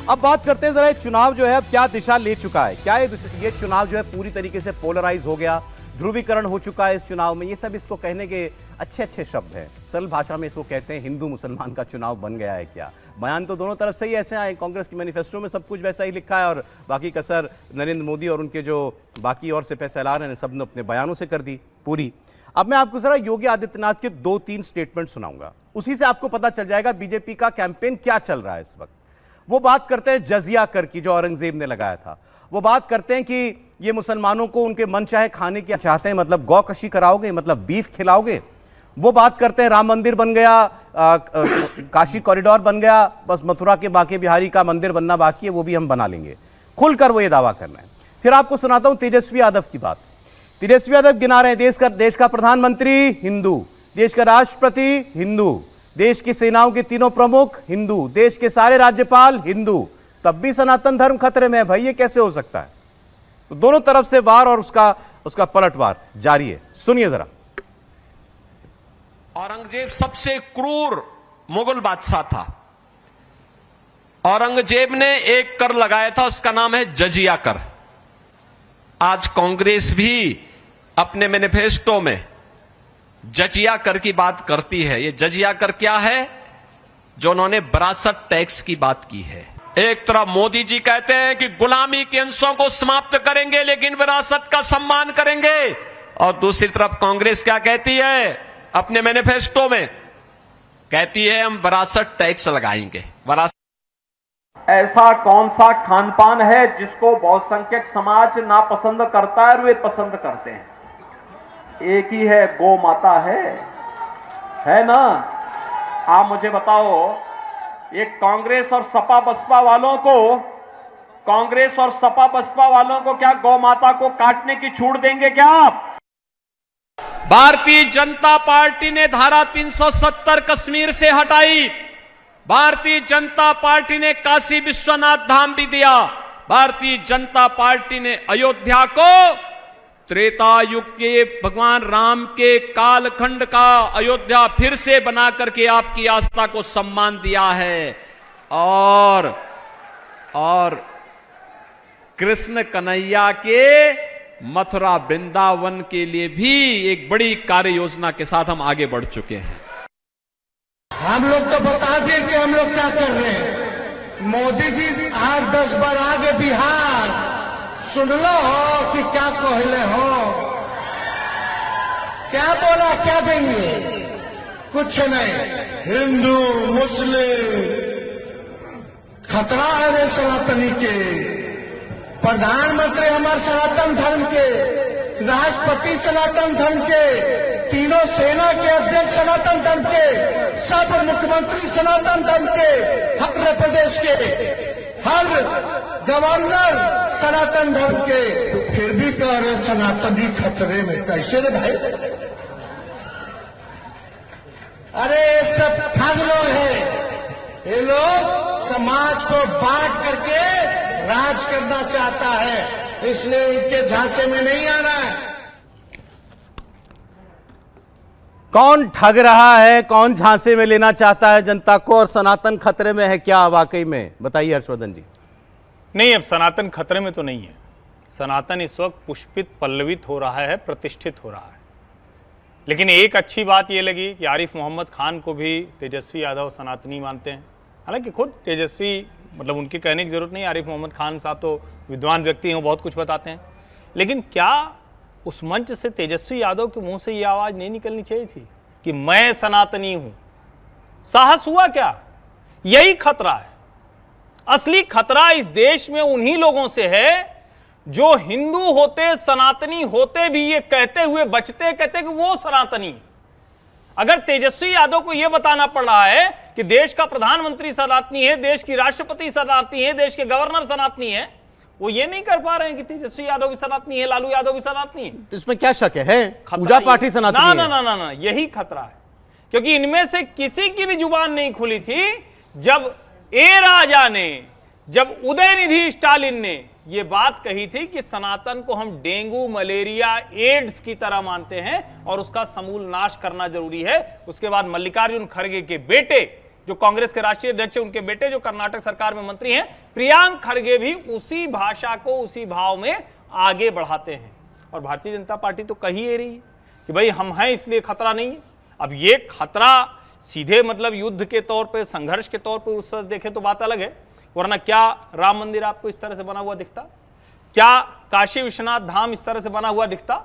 अब बात करते हैं जरा चुनाव जो है अब क्या दिशा ले चुका है, क्या ये चुनाव जो है पूरी तरीके से पोलराइज हो गया, ध्रुवीकरण हो चुका है इस चुनाव में। ये सब इसको कहने के अच्छे अच्छे शब्द हैं, सरल भाषा में इसको कहते हैं हिंदू मुसलमान का चुनाव बन गया है क्या। बयान तो दोनों तरफ से ही ऐसे आए, कांग्रेस की मैनिफेस्टो में सब कुछ वैसा ही लिखा है और बाकी कसर नरेंद्र मोदी और उनके जो बाकी और से पैसे ला रहे हैं सब ने अपने बयानों से कर दी पूरी। अब मैं आपको जरा योगी आदित्यनाथ के 2-3 स्टेटमेंट सुनाऊंगा, उसी से आपको पता चल जाएगा बीजेपी का कैंपेन क्या चल रहा है इस वक्त। वो बात करते हैं जजिया कर की जो औरंगजेब ने लगाया था, वो बात करते हैं कि ये मुसलमानों को उनके मन चाहे खाने की चाहते हैं, मतलब गौकशी कराओगे, मतलब बीफ खिलाओगे। वो बात करते हैं राम मंदिर बन गया, काशी कॉरिडोर बन गया, बस मथुरा के बांके बिहारी का मंदिर बनना बाकी है, वो भी हम बना लेंगे, खुलकर वो ये दावा करना है। फिर आपको सुनाता हूं तेजस्वी यादव की बात। तेजस्वी यादव गिना रहे हैं देश का प्रधानमंत्री हिंदू, देश का राष्ट्रपति हिंदू, देश की सेनाओं के तीनों प्रमुख हिंदू, देश के सारे राज्यपाल हिंदू, तब भी सनातन धर्म खतरे में है। भाई ये कैसे हो सकता है? तो दोनों तरफ से वार और उसका पलटवार जारी है, सुनिए जरा। औरंगजेब सबसे क्रूर मुगल बादशाह था। औरंगजेब ने एक कर लगाया था, उसका नाम है जजिया कर। आज कांग्रेस भी अपने मैनिफेस्टो में जजिया कर की बात करती है। ये जजिया कर क्या है? जो उन्होंने विरासत टैक्स की बात की है। एक तरफ मोदी जी कहते हैं कि गुलामी के अंशों को समाप्त करेंगे लेकिन विरासत का सम्मान करेंगे, और दूसरी तरफ कांग्रेस क्या कहती है अपने मैनिफेस्टो में? कहती है हम विरासत टैक्स लगाएंगे। ऐसा कौन सा खान पान है जिसको बहुसंख्यक समाज नापसंद करता है और वे पसंद करते हैं? एक ही है, गौ माता है ना? आप मुझे बताओ, ये कांग्रेस और सपा बसपा वालों को क्या गौ माता को काटने की छूट देंगे क्या आप? भारतीय जनता पार्टी ने धारा 370 कश्मीर से हटाई। भारतीय जनता पार्टी ने काशी विश्वनाथ धाम भी दिया। भारतीय जनता पार्टी ने अयोध्या को त्रेता युग के भगवान राम के कालखंड का अयोध्या फिर से बना करके आपकी आस्था को सम्मान दिया है। और कृष्ण कन्हैया के मथुरा वृंदावन के लिए भी एक बड़ी कार्य योजना के साथ हम आगे बढ़ चुके हैं। हम लोग तो बता दें कि हम लोग क्या कर रहे हैं। मोदी जी 8-10 बार आगे बिहार सुन लो कि क्या कहले हो, क्या बोला, क्या देंगे? कुछ नहीं। हिंदू मुस्लिम खतरा है रे सनातनी के। प्रधानमंत्री हमारे सनातन धर्म के, राष्ट्रपति सनातन धर्म के, तीनों सेना के अध्यक्ष सनातन धर्म के, सब मुख्यमंत्री सनातन धर्म के, हर प्रदेश के हर गवर्नर सनातन धर्म के, फिर भी कह रहे सनातनी खतरे में। कैसे रे भाई? अरे सब ठग लोग हैं। ये लोग समाज को बांट करके राज करना चाहता है, इसलिए उनके झांसे में नहीं आ रहा है। कौन ठग रहा है, कौन झांसे में लेना चाहता है जनता को, और सनातन खतरे में है क्या वाकई में? बताइए हर्षवर्धन जी। नहीं, अब सनातन खतरे में तो नहीं है। सनातन इस वक्त पुष्पित पल्लवित हो रहा है, प्रतिष्ठित हो रहा है। लेकिन एक अच्छी बात यह लगी कि आरिफ मोहम्मद खान को भी तेजस्वी यादव सनातनी मानते हैं। हालांकि खुद तेजस्वी, मतलब उनके कहने की जरूरत नहीं, आरिफ मोहम्मद खान साहब तो विद्वान व्यक्ति हैं, बहुत कुछ बताते हैं। लेकिन क्या उस मंच से तेजस्वी यादव के मुंह से यह आवाज नहीं निकलनी चाहिए थी कि मैं सनातनी हूं? साहस हुआ क्या? यही खतरा है। असली खतरा इस देश में उन्हीं लोगों से है जो हिंदू होते, सनातनी होते भी ये कहते हुए बचते, कहते कि वो सनातनी। अगर तेजस्वी यादव को यह बताना पड़ रहा है कि देश का प्रधानमंत्री सनातनी है, देश की राष्ट्रपति सनातनी है, देश के गवर्नर सनातनी है, वो ये नहीं कर पा रहे हैं कि तेजस्वी यादव भी सनातनी है, लालू यादव भी सनातनी है। तो इसमें क्या शक है? पूजा पाठी सनातनी है। ना, यही खतरा है। क्योंकि इनमें से किसी की भी जुबान नहीं खुली थी जब ए राजा ने, जब उदयनिधि स्टालिन ने यह बात कही थी कि सनातन को हम डेंगू, मलेरिया, एड्स की तरह मानते हैं और उसका समूल नाश करना जरूरी है। उसके बाद मल्लिकार्जुन खड़गे के बेटे जो कांग्रेस के राष्ट्रीय अध्यक्ष उनके बेटे जो कर्नाटक सरकार में मंत्री हैं, प्रियांक खड़गे भी उसी भाषा को उसी भाव में आगे बढ़ाते हैं। और भारतीय जनता पार्टी तो कही ही रही है कि भाई हम हैं इसलिए खतरा नहीं है। अब ये खतरा सीधे मतलब युद्ध के तौर पे, संघर्ष के तौर पे उस तरह देखें तो बात अलग है, वरना क्या राम मंदिर आपको इस तरह से बना हुआ दिखता? क्या काशी विश्वनाथ धाम इस तरह से बना हुआ दिखता?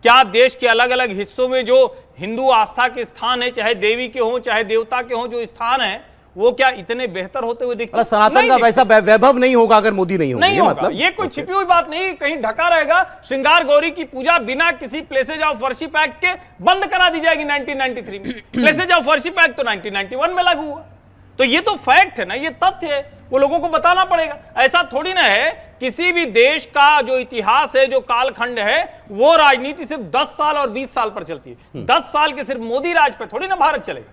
क्या देश के अलग अलग हिस्सों में जो हिंदू आस्था के स्थान है, चाहे देवी के हों चाहे देवता के हों, जो स्थान है वो क्या इतने बेहतर होते हुए दिखते? सनातन का वैसा वैभव नहीं होगा अगर मोदी नहीं होगा। नहीं होगा, ये कोई छिपी हुई बात नहीं, कहीं ढका रहेगा। श्रृंगार गौरी की पूजा बिना किसी प्लेसेज ऑफ वर्शिप एक्ट के बंद करा दी जाएगी 1993 में। प्लेसेज ऑफ वर्शिप एक्ट तो 1991 में लागू हुआ। तो ये तो फैक्ट है ना, ये तथ्य है, वो लोगों को बताना पड़ेगा। ऐसा थोड़ी ना है किसी भी देश का जो इतिहास है, जो कालखंड है, वो राजनीति सिर्फ 10 साल और 20 साल पर चलती है। 10 साल के सिर्फ मोदी राज पर थोड़ी ना भारत चलेगा।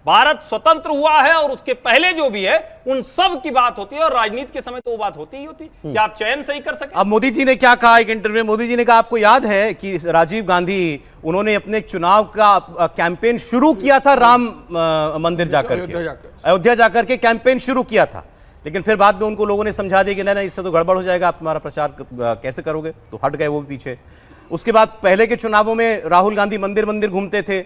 भारत स्वतंत्र हुआ है और उसके पहले जो भी है उन सब की बात होती है, और राजनीति के समय तो वो बात होती ही होती है। क्या आप चयन सही कर सके? अब मोदी जी ने क्या कहा एक इंटरव्यू में? मोदी जी ने कहा, आपको याद है कि राजीव गांधी उन्होंने अपने चुनाव का कैंपेन शुरू किया था राम मंदिर जाकर के, अयोध्या जाकर के कैंपेन शुरू किया था, लेकिन फिर बाद में उनको लोगों ने समझा दिया कि नहीं, इससे तो गड़बड़ हो जाएगा, आप हमारा प्रचार कैसे करोगे, तो हट गए वो भी पीछे। उसके बाद पहले के चुनावों में राहुल गांधी मंदिर मंदिर घूमते थे,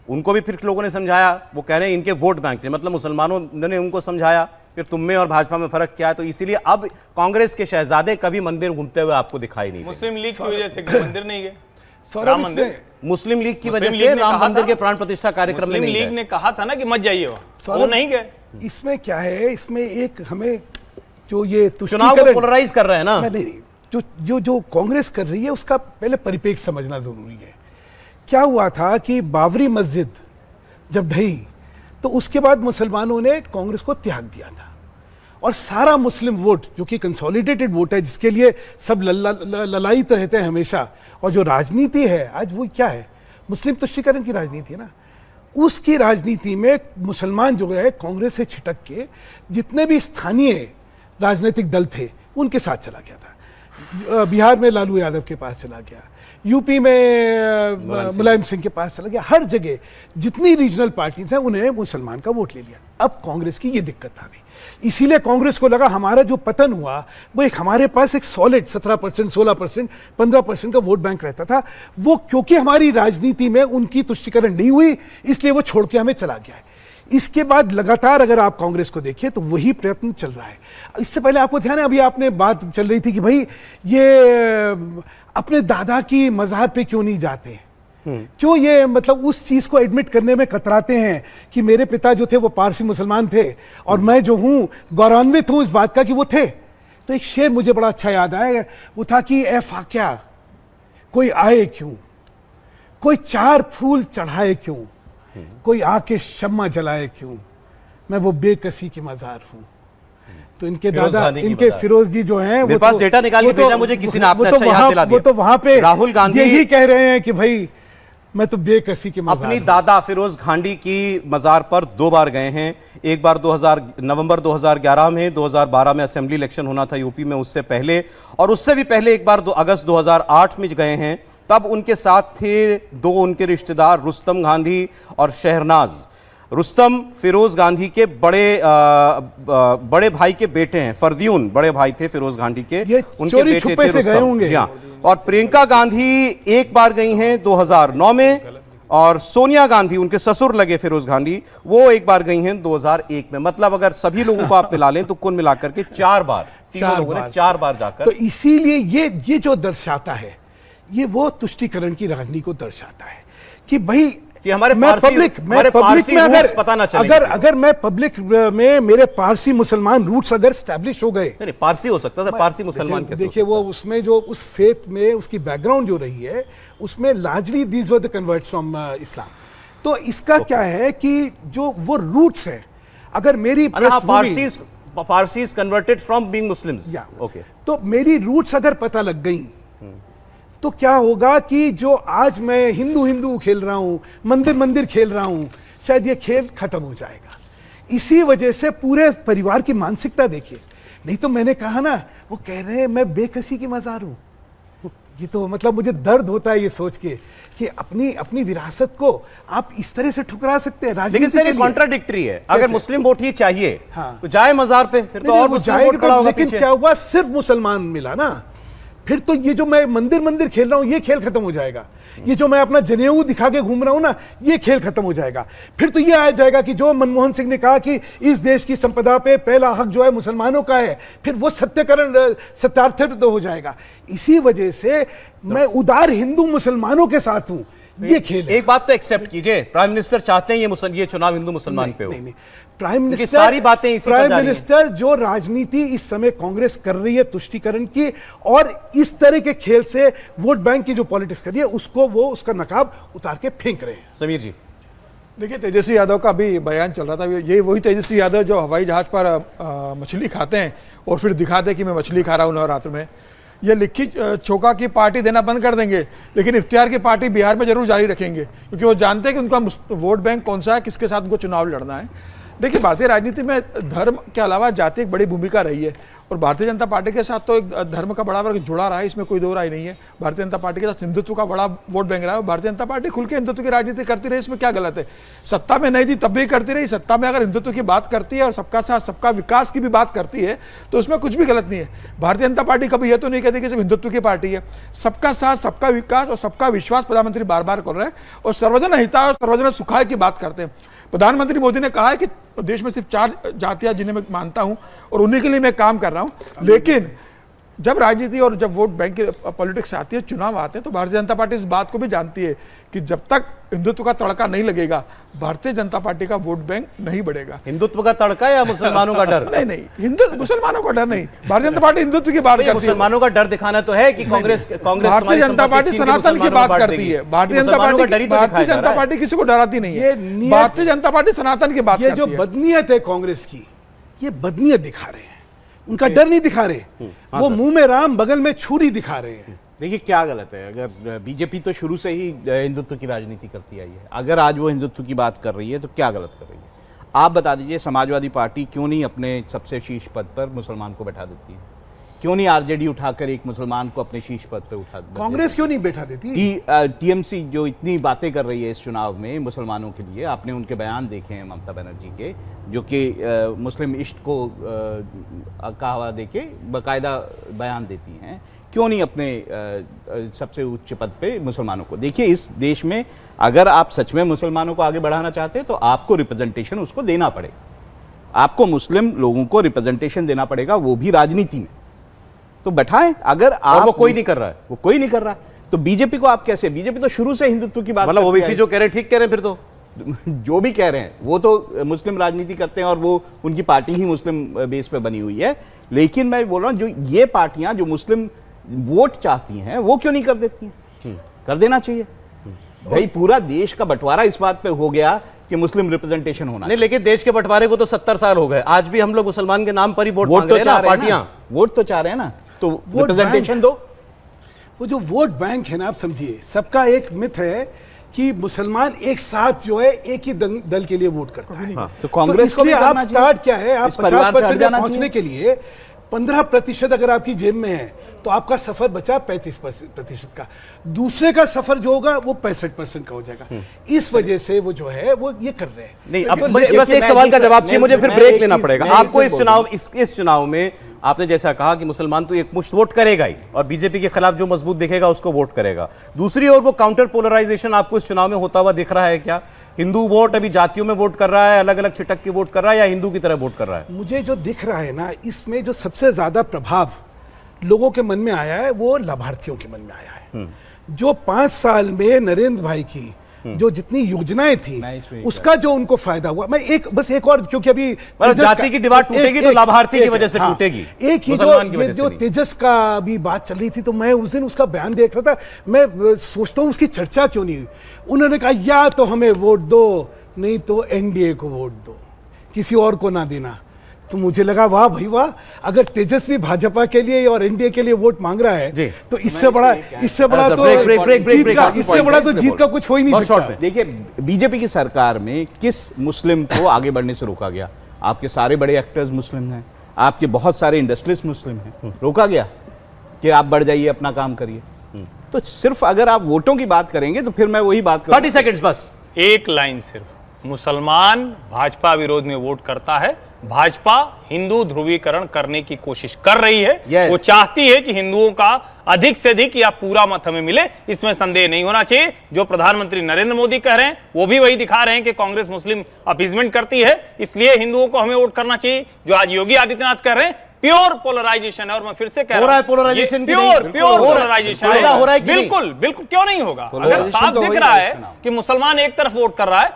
उनको भी फिर लोगों ने समझाया, वो कह रहे हैं इनके वोट बैंक थे, मतलब मुसलमानों ने उनको समझाया, फिर तुम में और भाजपा में फर्क क्या है। तो इसीलिए अब कांग्रेस के शहजादे कभी मंदिर घूमते हुए आपको दिखाई नहीं। मुस्लिम लीग की वजह से मंदिर नहीं गए, राम मंदिर, मुस्लिम लीग की वजह से राम मंदिर के प्राण प्रतिष्ठा कार्यक्रम में मुस्लिम लीग ने कहा था ना कि मत जाइए वहां, वो नहीं गए। इसमें क्या है, इसमें एक हमें जो ये चुनाव को पोलराइज कर रहे हैं ना, नहीं, जो कांग्रेस कर रही है उसका पहले परिप्रेक्ष्य समझना जरूरी है। क्या हुआ था कि बाबरी मस्जिद जब ढही तो उसके बाद मुसलमानों ने कांग्रेस को त्याग दिया था, और सारा मुस्लिम वोट जो कि कंसोलिडेटेड वोट है, जिसके लिए सब ललायित रहते हैं हमेशा, और जो राजनीति है आज वो क्या है, मुस्लिम तुष्टीकरण की राजनीति है ना, उसकी राजनीति में मुसलमान जो है कांग्रेस से छिटक के जितने भी स्थानीय राजनीतिक दल थे उनके साथ चला गया था। बिहार में लालू यादव के पास चला गया, यूपी में मुलायम सिंह के पास चला गया, हर जगह जितनी रीजनल पार्टीज हैं उन्हें मुसलमान का वोट ले लिया। अब कांग्रेस की ये दिक्कत आ गई, इसीलिए कांग्रेस को लगा हमारा जो पतन हुआ वो एक हमारे पास एक सॉलिड 17%, 16%, 15% का वोट बैंक रहता था, वो क्योंकि हमारी राजनीति में उनकी तुष्टीकरण नहीं हुई इसलिए वो छोड़ के हमें चला गया है। इसके बाद लगातार अगर आप कांग्रेस को देखिए तो वही प्रयत्न चल रहा है। इससे पहले आपको ध्यान है, अभी आपने बात चल रही थी कि भाई ये अपने दादा की मज़ार पे क्यों नहीं जाते, क्यों ये मतलब उस चीज को एडमिट करने में कतराते हैं कि मेरे पिता जो थे वो पारसी मुसलमान थे और मैं जो हूं गौरवान्वित हूं इस बात का कि वो थे। तो एक शेर मुझे बड़ा अच्छा याद आया, वो था कि ए फाक्या कोई आए क्यों, कोई 4 फूल चढ़ाए क्यों, कोई आके शम्मा जलाए क्यों, मैं वो बेकसी की मज़ार हूं। तो इनके दादा, इनके फिरोज जी जो हैं, मेरे पास डेटा निकाल के भेजा मुझे किसी ने, आपने अच्छा याद दिला दिया। वो तो वहां पे राहुल गांधी यही कह रहे हैं कि भाई मैं तो बेकसी की मज़ार अपनी दादा फिरोज गांधी की मज़ार पर 2 बार गए हैं। एक बार नवंबर 2011 में, 2012 में असेंबली इलेक्शन होना था यूपी में, उससे पहले, और उससे भी पहले एक बार अगस्त 2008 में गए हैं। तब उनके साथ थे 2 उनके रिश्तेदार, रुस्तम गांधी और शहरनाज। रुस्तम फिरोज गांधी के बड़े भाई के बेटे हैं, फरदीन बड़े भाई थे फिरोज गांधी के, उनके बेटे थे रुस्तम। जी हाँ। और प्रियंका गांधी एक बार गई हैं 2009 में, और सोनिया गांधी उनके ससुर लगे फिरोज गांधी, वो एक बार गई हैं 2001 में। मतलब अगर सभी लोगों को आप मिला लें तो कुल मिलाकर के 4 बार, तीनों लोगों ने 4 बार जाकर। तो इसीलिए ये जो दर्शाता है, ये वो तुष्टीकरण की राजनीति को दर्शाता है कि भाई कि हमारे पब्लिक में अगर मैं पब्लिक में मेरे पारसी मुसलमान रूट्स अगर स्टैब्लिश हो गए, नहीं पारसी हो सकता था, पारसी मुसलमान कैसे? देखिए वो उसमें जो उस फेथ में उसकी बैकग्राउंड जो रही है उसमें largely these were the converts from Islam. तो इसका क्या है कि जो वो रूट्स है, अगर मेरी Parsis converted from being Muslims, okay, तो मेरी रूट्स अगर पता लग गई तो क्या होगा कि जो आज मैं हिंदू खेल रहा हूं, मंदिर खेल रहा हूं, शायद ये खेल खत्म हो जाएगा। इसी वजह से पूरे परिवार की मानसिकता देखिए। नहीं तो मैंने कहा ना, वो कह रहे हैं मैं बेकसी की मज़ार हूं, ये तो मतलब मुझे दर्द होता है ये सोच के कि अपनी अपनी विरासत को आप इस तरह से ठुकरा सकते हैं राजनीति लेकिन सर के ये लिए। कॉन्ट्राडिक्टरी है। अगर कैसे? मुस्लिम वोट ही चाहिए हाँ। तो जाए मजार पे, फिर तो नहीं, और वो मुस्लिम जाएगा वोट खड़ा तो, होगा लेकिन पीछे। क्या हुआ, सिर्फ मुसलमान मिला ना, फिर तो ये जो मैं मंदिर मंदिर खेल रहा हूं ये खेल खत्म हो जाएगा। ये जो मैं अपना जनेऊ दिखा के घूम रहा हूं ना, ये खेल खत्म हो जाएगा। फिर तो ये आ जाएगा कि जो मनमोहन सिंह ने कहा कि इस देश की संपदा पे पहला हक जो है मुसलमानों का है, फिर वो सत्यार्थित हो जाएगा। इसी वजह से मैं उदार हिंदू मुसलमानों के साथ हूं। ये खेल है। एक बात तो एक्सेप्ट कीजिए, प्राइम मिनिस्टर चाहते हैं ये चुनाव हिंदू मुसलमान पे हो। नहीं, प्राइम मिनिस्टर, सारी बातें इसी पर प्राइम जा रही हैं। मिनिस्टर जो राजनीति इस समय कांग्रेस कर रही है तुष्टीकरण की, और इस तरह के खेल से वोट बैंक की जो पॉलिटिक्स कर रही है, उसको वो उसका नकाब उतार के फेंक रहे हैं। समीर जी, देखिए, तेजस्वी यादव का भी बयान चल रहा था। ये वही तेजस्वी यादव जो हवाई जहाज पर मछली खाते हैं और फिर दिखाते हैं कि मैं मछली खा रहा हूँ नवरात्र में। ये लिखी चौका की पार्टी देना बंद कर देंगे, लेकिन इख्तियार की पार्टी बिहार में जरूर जारी रखेंगे, क्योंकि वो जानते हैं कि उनका वोट बैंक कौन सा है, किसके साथ उनको चुनाव लड़ना है। देखिए, भारतीय राजनीति में धर्म के अलावा जाति एक बड़ी भूमिका रही है, और भारतीय जनता पार्टी के साथ तो एक धर्म का बड़ा वर्ग जुड़ा रहा है, इसमें कोई दो राय नहीं है। भारतीय जनता पार्टी के साथ हिंदुत्व का बड़ा वोट बैंक रहा है, और भारतीय जनता पार्टी खुल के हिंदुत्व की राजनीति करती रही, इसमें क्या गलत है। सत्ता में नहीं थी तब भी करती रही, सत्ता में अगर हिंदुत्व की बात करती है और सबका साथ सबका विकास की भी बात करती है, तो उसमें कुछ भी गलत नहीं है। भारतीय जनता पार्टी कभी यह तो नहीं कहती कि सिर्फ हिंदुत्व की पार्टी है। सबका साथ सबका विकास और सबका विश्वास प्रधानमंत्री बार बार कर रहे हैं, और सर्वजन हिताय और सर्वजन सुखाय की बात करते हैं। प्रधानमंत्री मोदी ने कहा है कि देश में सिर्फ 4 जातियां जिन्हें मैं मानता हूं, और उन्हीं के लिए मैं काम कर रहा हूं। लेकिन जब राजनीति और जब वोट बैंक की पॉलिटिक्स आती है, चुनाव आते हैं, तो भारतीय जनता पार्टी इस बात को भी जानती है कि जब तक हिंदुत्व का तड़का नहीं लगेगा, भारतीय जनता पार्टी का वोट बैंक नहीं बढ़ेगा। हिंदुत्व का तड़का या मुसलमानों का डर? नहीं, हिंदू मुसलमानों का डर नहीं, भारतीय जनता पार्टी हिंदुत्व की बात करती है। मुसलमानों का डर दिखाना तो है कि कांग्रेस भारतीय जनता पार्टी सनातन की बात करती है। भारतीय जनता पार्टी किसी को डराती नहीं है। भारतीय जनता पार्टी सनातन की बात करती है। ये जो बदनीयत है कांग्रेस की, ये बदनीयत दिखा रहे हैं, उनका डर नहीं दिखा रहे, वो मुंह में राम बगल में छुरी दिखा रहे हैं। देखिए, क्या गलत है? अगर बीजेपी तो शुरू से ही हिंदुत्व की राजनीति करती आई है, अगर आज वो हिंदुत्व की बात कर रही है तो क्या गलत कर रही है? आप बता दीजिए, समाजवादी पार्टी क्यों नहीं अपने सबसे शीर्ष पद पर मुसलमान को बैठा देती है? क्यों नहीं आरजेडी उठाकर एक मुसलमान को अपने शीर्ष पद पर उठा देती? कांग्रेस क्यों नहीं बैठा देती? टीएमसी जो इतनी बातें कर रही है इस चुनाव में मुसलमानों के लिए, आपने उनके बयान देखे हैं ममता बनर्जी के, जो कि मुस्लिम इश्क को कहवा देके बाकायदा बयान देती हैं। क्यों नहीं अपने सबसे उच्च पद पे मुसलमानों को? देखिए, इस देश में अगर आप सच में मुसलमानों को आगे बढ़ाना चाहते हैं तो आपको रिप्रेजेंटेशन उसको देना पड़ेगा। आपको मुस्लिम लोगों को रिप्रेजेंटेशन देना पड़ेगा, वो भी राजनीति में। तो बैठाएं। अगर आप, वो कोई नहीं कर रहा है, वो कोई नहीं कर रहा है, तो बीजेपी को आप कैसे? बीजेपी तो शुरू से हिंदुत्व की बात, मतलब ओबीसी जो कह रहे हैं ठीक कह रहे हैं फिर तो। जो भी कह रहे हैं वो तो मुस्लिम राजनीति करते हैं, और वो उनकी पार्टी ही मुस्लिम बेस पे बनी हुई है। लेकिन मैं बोल रहा हूं, जो ये पार्टियां जो मुस्लिम वोट चाहती हैं, वो क्यों नहीं कर देती हैं? कर देना चाहिए भाई। पूरा देश का बंटवारा इस बात पे हो गया कि मुस्लिम रिप्रेजेंटेशन होना नहीं, लेकिन देश के बंटवारे को तो 70 साल हो गए, आज भी हम लोग मुसलमान के नाम पर ही वोट मांग तो रहे हैं ना, पार्टियां। वोट तो चाह रहे हैं ना, तो रिप्रेजेंटेशन दो। वो जो वोट बैंक है ना, आप समझिए, सबका एक मिथ है कि मुसलमान एक साथ जो है एक ही दल के लिए वोट करता है। तो कांग्रेस को भी इसलिए आप करना चाहिए। स्टार्ट क्या है, आप इस परिवार से 50% हट जाना पहुंचने के लिए 15% अगर आपकी जेब में है, तो आपका सफर बचा 35% का। दूसरे का सफर जो होगा वो 65% का हो जाएगा। इस वजह से वो जो है वो ये कर रहे हैं। नहीं, अब बस एक सवाल का जवाब चाहिए मुझे, फिर ब्रेक लेना पड़ेगा आपको। इस चुनाव में आपने जैसा कहा कि मुसलमान तो एक मुश्त वोट करेगा ही, और बीजेपी के खिलाफ जो मजबूत दिखेगा उसको वोट करेगा। दूसरी ओर वो काउंटर पोलराइजेशन आपको इस चुनाव में होता हुआ दिख रहा है क्या? हिंदू वोट अभी जातियों में वोट कर रहा है, अलग अलग छिटक के वोट कर रहा है, या हिंदू की तरह वोट कर रहा है? मुझे जो दिख रहा है ना, इसमें जो सबसे ज्यादा प्रभाव लोगों के मन में आया है वो लाभार्थियों के मन में आया है। जो 5 साल में नरेंद्र भाई की जो जितनी योजनाएं थी, उसका जो उनको फायदा हुआ। मैं बस एक और, क्योंकि अभी जाति की दीवार टूटेगी तो लाभार्थी की वजह से टूटेगी। एक ही जो तेजस का अभी बात चल रही थी, तो मैं उस दिन उसका बयान देख रहा था, मैं सोचता हूं उसकी चर्चा क्यों नहीं हुई। उन्होंने कहा या तो हमें वोट दो, नहीं तो एनडीए को वोट दो, किसी और को ना देना। तो मुझे लगा वाह भाई वाह, अगर तेजस्वी भाजपा के लिए और एनडीए के लिए वोट मांग रहा है तो इससे बड़ा तो जीत का कुछ हो ही नहीं सकता। देखिए, बीजेपी की सरकार में किस मुस्लिम को आगे बढ़ने से रोका गया? आपके सारे बड़े एक्टर्स मुस्लिम हैं, आपके बहुत सारे इंडस्ट्रियलिस्ट मुस्लिम हैं, रोका गया कि आप बढ़ जाइए, अपना काम करिए? तो सिर्फ अगर आप वोटों की बात करेंगे तो फिर मैं वही बात करूंगा। 30 सेकंड्स बस। एक लाइन सिर्फ, मुसलमान भाजपा विरोध में वोट करता है, भाजपा हिंदू ध्रुवीकरण करने की कोशिश कर रही है। Yes. वो चाहती है कि हिंदुओं का अधिक से अधिक या पूरा मत हमें मिले, इसमें संदेह नहीं होना चाहिए। जो प्रधानमंत्री नरेंद्र मोदी कह रहे हैं वो भी वही दिखा रहे हैं कि कांग्रेस मुस्लिम अपीजमेंट करती है, इसलिए हिंदुओं को हमें वोट करना चाहिए। जो आज योगी आदित्यनाथ कह रहे हैं प्योर पोलराइजेशन है, और मैं फिर से कह हो रहा है हूं, पोलराइजेशन ये की नहीं? प्योर बिल्कुल हो रहा है। पोलराइजेशन फायदा हो रहा है कि नहीं? बिल्कुल बिल्कुल, क्यों नहीं होगा? अगर Polarization साफ तो दिख वही रहा है है चुनाव। कि मुसलमान एक तरफ वोट कर रहा है